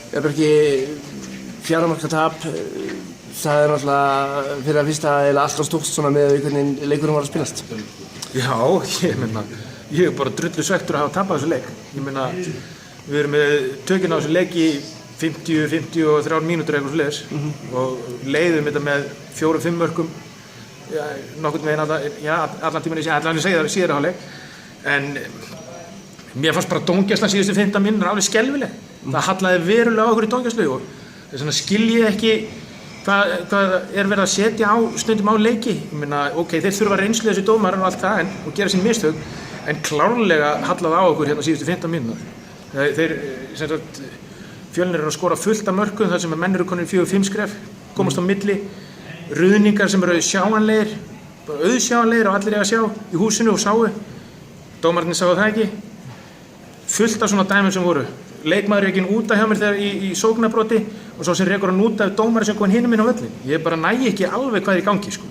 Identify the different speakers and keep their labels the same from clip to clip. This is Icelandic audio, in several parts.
Speaker 1: Ég er ekki fjara marka tap. Það er náttúrulega fyrir að fyrsta eða alltaf stórt svona með hvernig leikurinn var að spilast.
Speaker 2: Já, ég er bara drullu svektur að hafa tapað þessu leik. Ég meina, við erum með tökin á þessu leik í 53 mínútur eitthvað svoleiðis og leiðum þetta með 4-5 mörkum nokkurn veginn allan tímann allan síðari hálfleik. En mér fannst bara dómgæslan síðustu 15 mínútur alveg skelfileg. Það hallaði verulega á okkur í dómgæslu og þess vegna skil ég ekki hvað er verið að setja á stundum á leiki. Ég meina, ok, þeir þurfa reynslu þessi dómarar og allt það og gera sín mistök, en klárlega hallaði á okkur hérna síðustu 15 mínútur. Þeir, sem sagt, Fjölnir eru að skora fullt af mörkum þar sem menn eru konir 4-5 skref, komast á milli, ruðningar sem eru sjáanlegir, bara auðsjáanlegir og allir eiga að sjá í húsinu og sáu. Dómararnir sáu það ekki. Fullt af svona dæmum sem voru. Leikmaður er ekki út af hjá mér þegar í sóknarbroti og svo sem rekur hann út af dómari sem kom hinum inn á völlin. Ég bara næ ekki alveg hvað er í gangi, sko.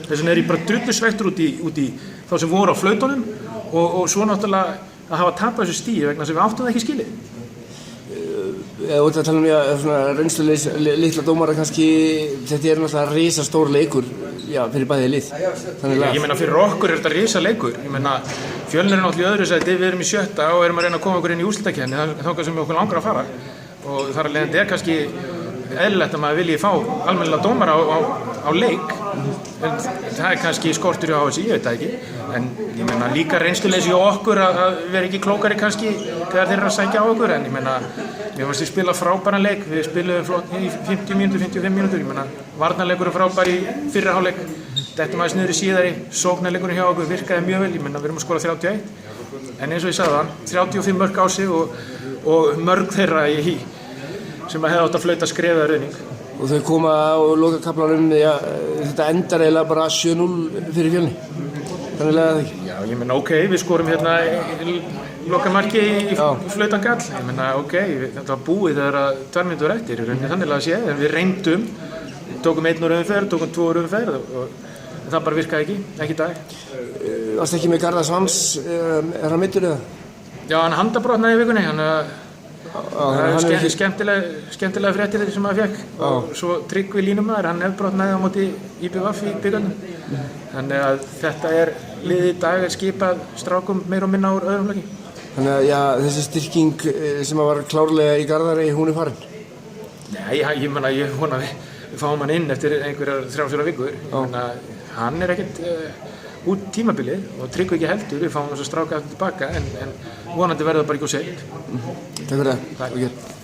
Speaker 2: Þess vegna er ég bara drullu svektur út í þá sem voru á flautunum og svo náttúrulega að hafa tapað þessu stíi vegna sem við áttum það ekki skilið.
Speaker 1: Þú ert að tala svona reynsluleys litla dómara kannski, þetta er náttúrulega risastór leikur, fyrir bæði lið.
Speaker 2: Ég meina fyrir okkur er þetta risa leikur. Ég meina Fjölnir er náttúrulega í öðru sæti, við erum í 7. og erum að reyna að koma okkur inn í úrslitakeppni, þangað sem okkur langar að fara. Og þar af leiðandi er kannski eðlilegt að maður vilji fá almennilega dómara á leik. En það er kannski skortur hjá HSÍ, ég veit það ekki. En ég meina líka reynsluleysi hjá okkur að vera ekki klókari kannski þegar þeir eru að sækja á okkur. En ég meina, við fannst við spila frábæran leik, við spiluðum flott í 50 mínútur, 55 mínútur. Ég meina, varnarleikur er frábær í fyrra hálfleik. Dettum aðeins niður í síðari, sóknarleikurinn hjá okkur virkaði mjög vel. Ég meina, við erum að skora 31. En eins og ég sagði það, 35 mörk á sig og mörg þeirra sem að hefði átt að flauta skrefiða rauning.
Speaker 1: Og þau koma á lokakaflanum, þetta endar eiginlega bara 7-0 fyrir Fjölni. Þannig að það ekki.
Speaker 2: Já, ég meina, ok, við skorum hérna lokamarki í flautan gall. Ég meina, ok, þetta var búið þegar 2 mínútur eftir, þannig að sé, en við reyndum, tókum 1 úr umferð, tókum 2 úr umferð og það bara virkaði ekki í dag.
Speaker 1: Varstu ekki með Garðar Svans, er hann meiddur eða?
Speaker 2: Já, hann handabrotnaði í vikunni, það er skemmtilega fréttir sem maður fekk og svo Tryggvi línumæður, hann nefbrotnaði á móti IBVF í bikarnum. Þannig að þetta er liðið í dag skipað strákum meira og minna úr öðrum flokki.
Speaker 1: Þannig að þessi styrking sem var klárlega í Garðari, hún er farin?
Speaker 2: Nei, ég meina, ég vona við fáum hann inn eftir einhverjar 3-4 vikur. Hann er ekkert út tímabilið og Tryggvi ekki heldur, við fáum þess að stráka tilbaka en vonandi verður það bara ekki of seint.
Speaker 1: Takk fyrir það.